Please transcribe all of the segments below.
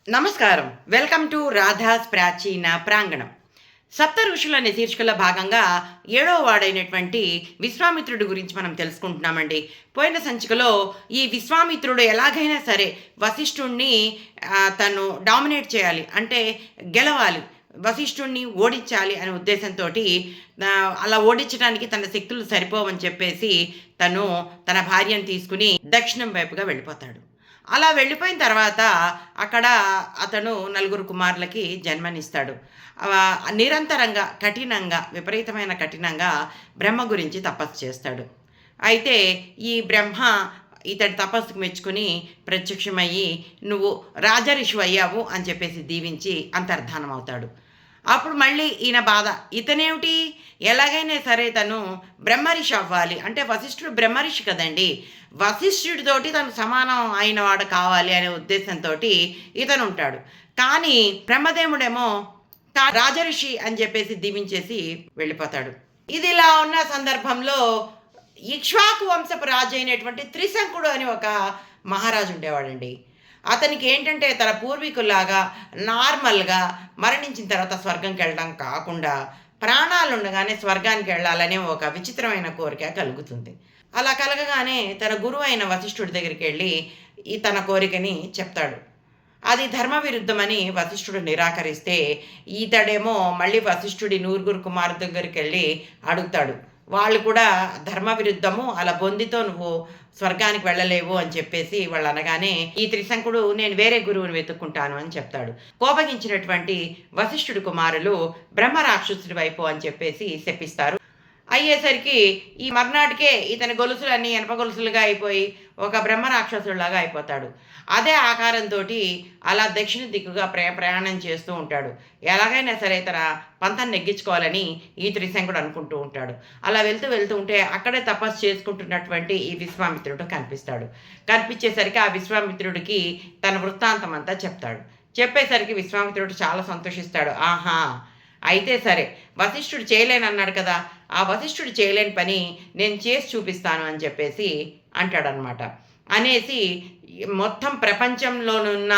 నమస్కారం. Welcome to Radha's ప్రాచీన ప్రాంగణం. సప్త ఋషులు అనే శీర్షికలో భాగంగా 7వ వాడైనటువంటి విశ్వామిత్రుడి గురించి మనం తెలుసుకుంటున్నామండి. పోయిన సంచికలో ఈ విశ్వామిత్రుడు ఎలాగైనా సరే వశిష్ఠుణ్ణి తను డామినేట్ చేయాలి, అంటే గెలవాలి, వశిష్ఠుణ్ణి ఓడించాలి అనే ఉద్దేశంతో అలా ఓడించడానికి తన శక్తులు సరిపోవని చెప్పేసి తను తన భార్యను తీసుకుని దక్షిణం వైపుగా వెళ్ళిపోతాడు. అలా వెళ్ళిపోయిన తర్వాత అక్కడ అతను 4 కుమారులకి జన్మనిస్తాడు. నిరంతరంగా విపరీతమైన కఠినంగా బ్రహ్మ గురించి తపస్సు చేస్తాడు. అయితే ఈ బ్రహ్మ ఇతడి తపస్సుకు మెచ్చుకుని ప్రత్యక్షమయ్యి నువ్వు రాజరిషి అయ్యావు అని చెప్పేసి దీవించి అంతర్ధానం అవుతాడు. అప్పుడు మళ్ళీ ఈయన బాధ, ఇతనేమిటి ఎలాగైనా సరే తను బ్రహ్మరిషి అవ్వాలి, అంటే వశిష్ఠుడు బ్రహ్మరిషి కదండి, వశిష్ఠుడితోటి తను సమానం అయిన వాడు కావాలి అనే ఉద్దేశంతో ఇతను ఉంటాడు. కానీ బ్రహ్మదేవుడేమో రాజరిషి అని చెప్పేసి దీవించేసి వెళ్ళిపోతాడు. ఇది ఇలా ఉన్న సందర్భంలో ఇక్ష్వాకు వంశపు రాజు అయినటువంటి త్రిశంకుడు అని ఒక మహారాజు ఉండేవాడండి. అతనికి ఏంటంటే తన పూర్వీకుల్లాగా నార్మల్గా మరణించిన తర్వాత స్వర్గంకి వెళ్ళడం కాకుండా ప్రాణాలు ఉండగానే స్వర్గానికి వెళ్ళాలనే ఒక విచిత్రమైన కోరిక కలుగుతుంది. అలా కలగగానే తన గురువు అయిన వశిష్ఠుడి దగ్గరికి వెళ్ళి తన కోరికని చెప్తాడు. అది ధర్మ విరుద్ధమని వశిష్ఠుడు నిరాకరిస్తే ఈతడేమో మళ్ళీ వశిష్ఠుడి 9 కుమారు దగ్గరికి వెళ్ళి అడుగుతాడు. వాళ్ళు కూడా ధర్మ విరుద్ధము, అలా బొందితో నువ్వు స్వర్గానికి వెళ్ళలేవు అని చెప్పేసి వాళ్ళు అనగానే ఈ త్రిశంకుడు నేను వేరే గురువుని వెతుక్కుంటాను అని చెప్తాడు. కోపగించినటువంటి వశిష్ఠుడి కుమారులు బ్రహ్మ రాక్షసుడి వైపు అని చెప్పేసి శపిస్తారు. అయ్యేసరికి ఈ మర్నాటికే ఇతని గొలుసులన్నీ ఇనప గొలుసులుగా అయిపోయి ఒక బ్రహ్మ రాక్షసుడిలాగా అయిపోతాడు. అదే ఆకారంతో అలా దక్షిణ దిక్కుగా ప్రయాణం చేస్తూ ఉంటాడు. ఎలాగైనా సరే తన పంతాన్ని నెగ్గించుకోవాలని ఈ త్రిశంకుడు అనుకుంటూ ఉంటాడు. అలా వెళ్తూ ఉంటే అక్కడే తపస్సు చేసుకుంటున్నటువంటి ఈ విశ్వామిత్రుడు కనిపిస్తాడు. కనిపించేసరికి ఆ విశ్వామిత్రుడికి తన వృత్తాంతం అంతా చెప్తాడు. చెప్పేసరికి విశ్వామిత్రుడు చాలా సంతోషిస్తాడు. ఆహా, అయితే సరే, వశిష్ఠుడు చేయలేనన్నాడు కదా, ఆ వశిష్ఠుడు చేయలేని పని నేను చేసి చూపిస్తాను అని చెప్పేసి అంటాడనమాట. అనేసి మొత్తం ప్రపంచంలోనున్న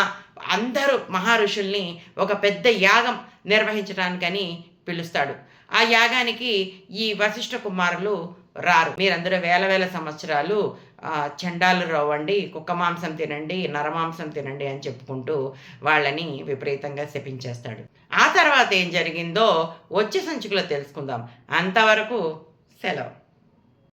అందరూ మహర్షుల్ని ఒక పెద్ద యాగం నిర్వహించడానికని పిలుస్తాడు. ఆ యాగానికి ఈ వశిష్ఠ కుమారులు రారు. మీరందరూ వేల సంవత్సరాలు చండాలు రవ్వండి, కుక్క మాంసం తినండి, నరమాంసం తినండి అని చెప్పుకుంటూ వాళ్ళని విపరీతంగా శపించేస్తాడు. ఆ తర్వాత ఏం జరిగిందో వచ్చే సంచికలో తెలుసుకుందాం. అంతవరకు సెలవు.